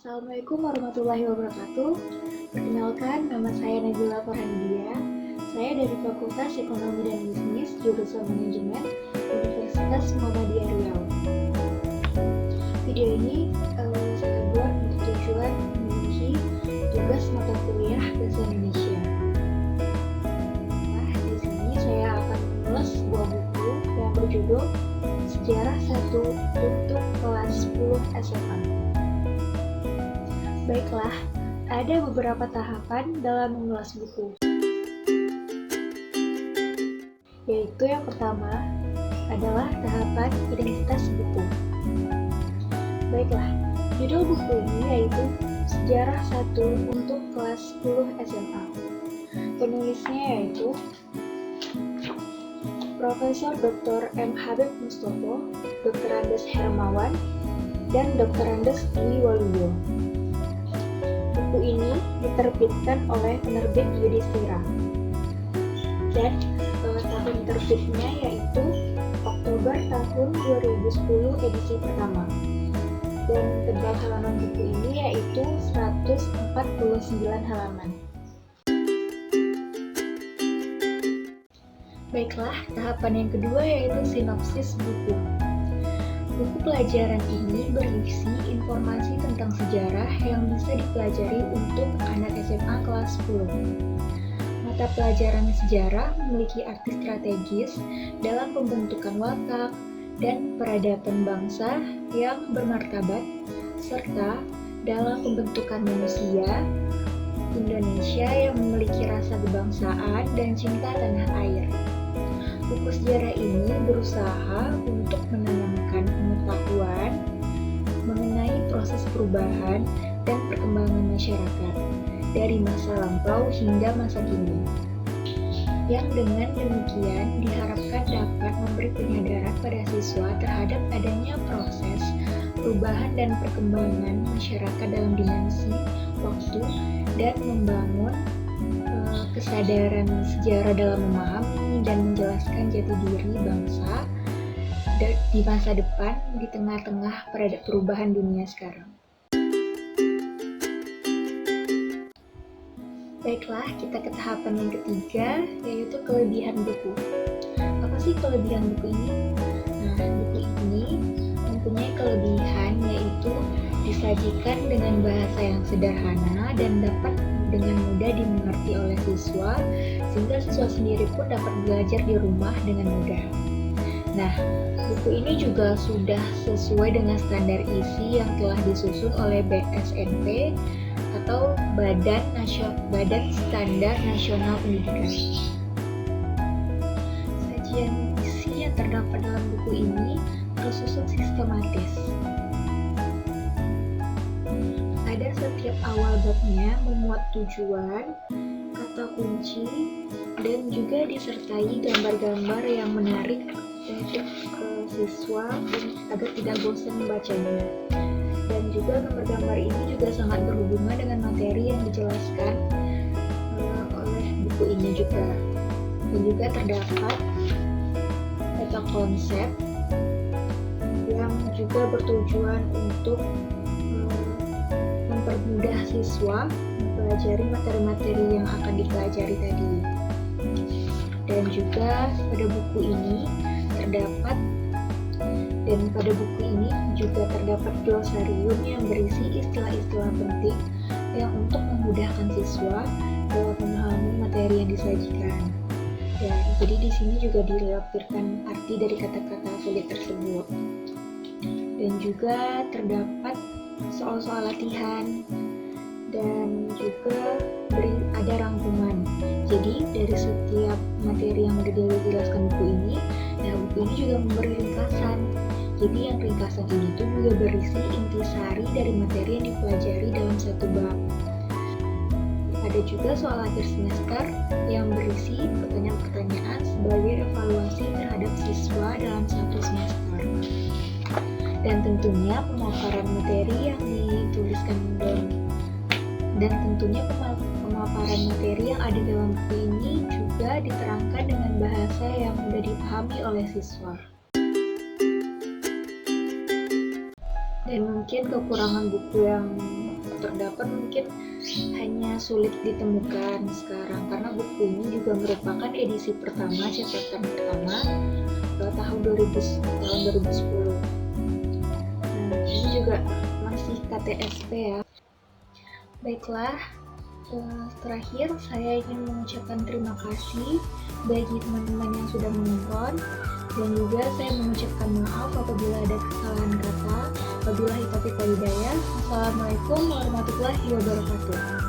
Assalamualaikum warahmatullahi wabarakatuh. Perkenalkan, nama saya Nabila Farhandia. Saya dari Fakultas Ekonomi dan Bisnis, jurusan Manajemen, Universitas Muhammadiyah Riau. Video ini saya buat untuk tujuan memenuhi tugas mata kuliah Bahasa Indonesia. Nah, di sini saya akan mengulas sebuah buku yang berjudul Sejarah 1 untuk kelas 10 SMA. Baiklah, ada beberapa tahapan dalam mengulas buku. Yaitu yang pertama adalah tahapan identitas buku. Baiklah, judul buku ini yaitu Sejarah 1 untuk kelas 10 SMA. Penulisnya yaitu Profesor Dr. M. Habib Mustopo, Dr. Andes Hermawan, dan Dr. Andes Dwi Waluyo. Buku ini diterbitkan oleh penerbit Yudhistira dan tahun terbitnya yaitu Oktober tahun 2010 edisi pertama, dan tebal halaman buku ini yaitu 149 halaman. Baiklah, tahapan yang kedua yaitu sinopsis buku. Buku pelajaran ini berisi informasi tentang sejarah yang bisa dipelajari untuk anak SMA kelas 10. Mata pelajaran sejarah memiliki arti strategis dalam pembentukan watak dan peradaban bangsa yang bermartabat, serta dalam pembentukan manusia Indonesia yang memiliki rasa kebangsaan dan cinta tanah air. Buku sejarah ini berusaha untuk menanamkan pengetahuan mengenai proses perubahan dan perkembangan masyarakat dari masa lampau hingga masa kini, yang dengan demikian diharapkan dapat memberi penyadaran pada siswa terhadap adanya proses perubahan dan perkembangan masyarakat dalam dimensi waktu dan membangun kesadaran sejarah dalam memahami dan menjelaskan jati diri bangsa di masa depan di tengah-tengah perubahan dunia sekarang. Baiklah, kita ke tahapan yang ketiga, yaitu kelebihan buku. Apa sih kelebihan buku ini? Nah, buku ini mempunyai kelebihan yaitu disajikan dengan bahasa yang sederhana dan dapat dengan mudah dimengerti oleh siswa, sehingga siswa sendiri pun dapat belajar di rumah dengan mudah. Nah, buku ini juga sudah sesuai dengan standar isi yang telah disusun oleh BSNP atau Badan Standar Nasional Pendidikan. Sajian isi yang terdapat dalam buku ini tersusun sistematis. Pada setiap awal babnya memuat tujuan, kata kunci, dan juga disertai gambar-gambar yang menarik untuk siswa agar tidak bosan membacanya. Dan juga gambar-gambar ini juga sangat berhubungan dengan materi yang dijelaskan oleh buku ini juga. Dan juga terdapat peta konsep yang juga bertujuan untuk mempermudah siswa mempelajari materi-materi yang akan dipelajari tadi. Dan juga pada buku ini terdapat glosarium yang berisi istilah-istilah penting yang untuk memudahkan siswa dalam memahami materi yang disajikan. Dan jadi di sini juga dilampirkan arti dari kata-kata sulit tersebut. Dan juga terdapat soal-soal latihan dan juga ada rangkuman. Jadi dari setiap materi yang sudah dijelaskan buku ini, buku ini juga memberi ringkasan. Jadi yang ringkasan ini tuh juga berisi intisari dari materi yang dipelajari dalam satu bab. Ada juga soal akhir semester yang berisi pertanyaan-pertanyaan sebagai evaluasi terhadap siswa dalam satu semester. Dan tentunya pemaparan materi yang dituliskan pemaparan materi yang ada dalam buku ini juga diterangkan dengan bahasa yang mudah dipahami oleh siswa. Dan mungkin kekurangan buku yang terdapat mungkin hanya sulit ditemukan sekarang, karena buku ini juga merupakan edisi pertama, cetakan pertama tahun 2010. Nah, ini juga masih KTSP ya. Baiklah, terakhir saya ingin mengucapkan terima kasih bagi teman-teman yang sudah menonton, dan juga saya mengucapkan maaf apabila ada kesalahan kata. Wabillahi taufiq wal hidayah. Assalamualaikum warahmatullahi wabarakatuh.